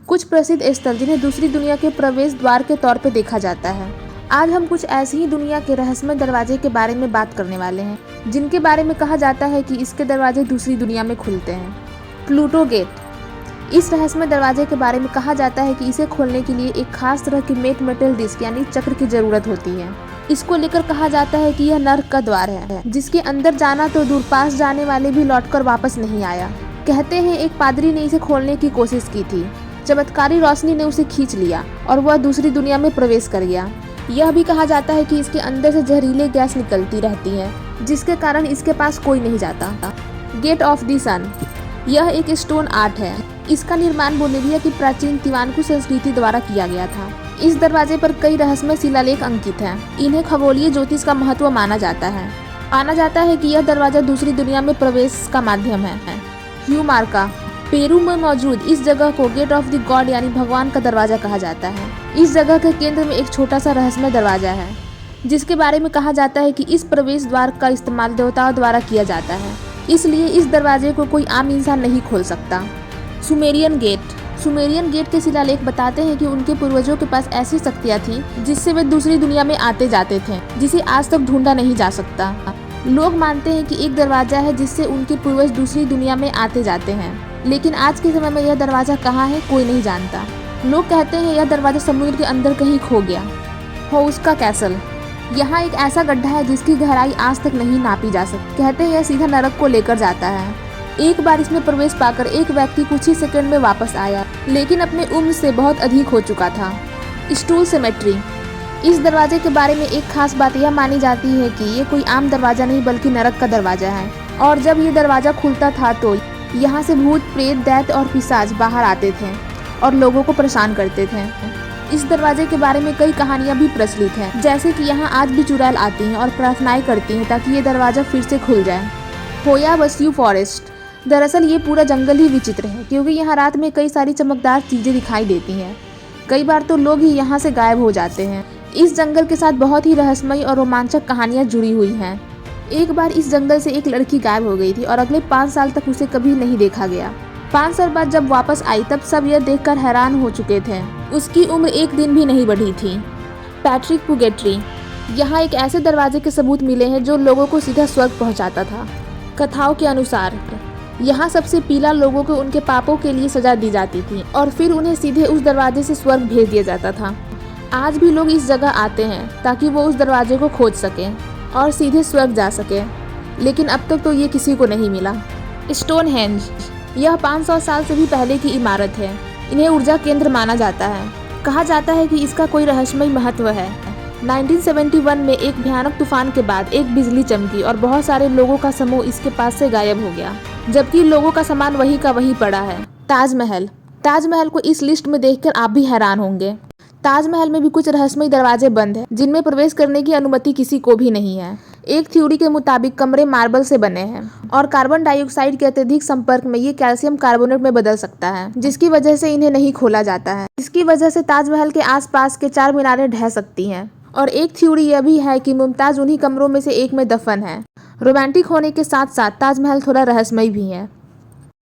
कुछ प्रसिद्ध स्थल जिन्हें दूसरी दुनिया के प्रवेश द्वार के तौर पर देखा जाता है। आज हम कुछ ऐसी ही दुनिया के रहस्यमय दरवाजे के बारे में बात करने वाले हैं जिनके बारे में कहा जाता है कि इसके दरवाजे दूसरी दुनिया में खुलते हैं। Pluto gate. इस रहस्यमय दरवाजे के बारे में कहा जाता है कि इसे खोलने के लिए एक खास तरह की मेटल डिस्क यानी चक्र की जरूरत होती है। इसको लेकर कहा जाता है कि यह नर्क का द्वार है जिसके अंदर जाना तो दूर, पास जाने वाले भी लौटकर वापस नहीं आया। कहते हैं एक पादरी ने इसे खोलने की कोशिश की थी। चमत्कारी रोशनी ने उसे खींच लिया और वह दूसरी दुनिया में प्रवेश कर गया। यह भी कहा जाता है कि इसके अंदर से जहरीले गैस निकलती रहती है जिसके कारण इसके पास कोई नहीं जाता। गेट ऑफ द सन। यह एक स्टोन आर्ट है। इसका निर्माण बोलिविया की प्राचीन तिवानकू संस्कृति द्वारा किया गया था। इस दरवाजे पर कई रहस्यमय शिलालेख अंकित हैं। इन्हें खगोलीय ज्योतिष का महत्व माना जाता है। माना जाता है कि यह दरवाजा दूसरी दुनिया में प्रवेश का माध्यम है। ह्यू मार्का। पेरू में मौजूद इस जगह को गेट ऑफ द गॉड यानी भगवान का दरवाजा कहा जाता है। इस जगह के केंद्र में एक छोटा सा रहस्यमय दरवाजा है जिसके बारे में कहा जाता है कि इस प्रवेश द्वार का इस्तेमाल देवताओं द्वारा किया जाता है, इसलिए इस दरवाजे को कोई आम इंसान नहीं खोल सकता। Sumerian gate. सुमेरियन गेट के शिलालेख बताते हैं कि उनके पूर्वजों के पास ऐसी शक्तियाँ थी जिससे वे दूसरी दुनिया में आते जाते थे, जिसे आज तक ढूंढा नहीं जा सकता। लोग मानते हैं कि एक दरवाजा है जिससे उनके पूर्वज दूसरी दुनिया में आते जाते हैं, लेकिन आज के समय में यह दरवाजा कहाँ है कोई नहीं जानता। लोग कहते हैं यह दरवाजा समुद्र के अंदर कहीं खो गया। होउस का कैसल। यहाँ एक ऐसा गड्ढा है जिसकी गहराई आज तक नहीं नापी जा सकती। कहते हैं यह सीधा नरक को लेकर जाता है। एक बार इसमें प्रवेश पाकर एक व्यक्ति कुछ ही सेकंड में वापस आया, लेकिन अपने उम्र से बहुत अधिक हो चुका था। Stool cemetery. इस दरवाजे के बारे में एक खास बात यह मानी जाती है कि ये कोई आम दरवाजा नहीं बल्कि नरक का दरवाजा है, और जब ये दरवाजा खुलता था तो यहाँ से भूत, प्रेत, दैत्य और पिशाच बाहर आते थे और लोगों को परेशान करते थे। इस दरवाजे के बारे में कई कहानियाँ भी प्रचलित हैं, जैसे कि यहाँ आज भी चुड़ैल आती हैं और प्रार्थनाएं करती हैं ताकि ये दरवाजा फिर से खुल जाए। होया वस्यू फॉरेस्ट। दरअसल ये पूरा जंगल ही विचित्र है क्योंकि यहाँ रात में कई सारी चमकदार चीजें दिखाई देती हैं। कई बार तो लोग ही यहाँ से गायब हो जाते हैं। इस जंगल के साथ बहुत ही रहस्यमयी और रोमांचक कहानियाँ जुड़ी हुई हैं। एक बार इस जंगल से एक लड़की गायब हो गई थी और अगले 5 साल तक उसे कभी नहीं देखा गया। 5 साल बाद जब वापस आई तब सब यह देखकर हैरान हो चुके थे। उसकी उम्र एक दिन भी नहीं बढ़ी थी। पैट्रिक पुगेट्री। यहाँ एक ऐसे दरवाजे के सबूत मिले हैं जो लोगों को सीधा स्वर्ग पहुँचाता था। कथाओं के अनुसार यहाँ सबसे पीला लोगों को उनके पापों के लिए सजा दी जाती थी और फिर उन्हें सीधे उस दरवाजे से स्वर्ग भेज दिया जाता था। आज भी लोग इस जगह आते हैं ताकि वो उस दरवाजे को खोज सकें और सीधे स्वर्ग जा सके, लेकिन अब तक तो ये किसी को नहीं मिला। स्टोनहेंज। यह 500 साल से भी पहले की इमारत है। इन्हें ऊर्जा केंद्र माना जाता है। कहा जाता है कि इसका कोई रहस्यमय महत्व है। 1971 में एक भयानक तूफान के बाद एक बिजली चमकी और बहुत सारे लोगों का समूह इसके पास से गायब हो गया, जबकि लोगों का सामान वही का वही पड़ा है। ताजमहल। ताजमहल को इस लिस्ट में देखकर आप भी हैरान होंगे। ताजमहल में भी कुछ रहस्यमय दरवाजे बंद हैं जिनमें प्रवेश करने की अनुमति किसी को भी नहीं है। एक थ्योरी के मुताबिक कमरे मार्बल से बने हैं और कार्बन डाइऑक्साइड के अत्यधिक संपर्क में ये कैल्शियम कार्बोनेट में बदल सकता है, जिसकी वजह से इन्हें नहीं खोला जाता है। इसकी वजह से ताजमहल के आसपास के 4 मीनारें ढह सकती हैं। और एक थ्योरी यह भी है कि मुमताज उन्हीं कमरों में से एक में दफन है। रोमांटिक होने के साथ साथ ताजमहल थोड़ा रहस्यमय भी है।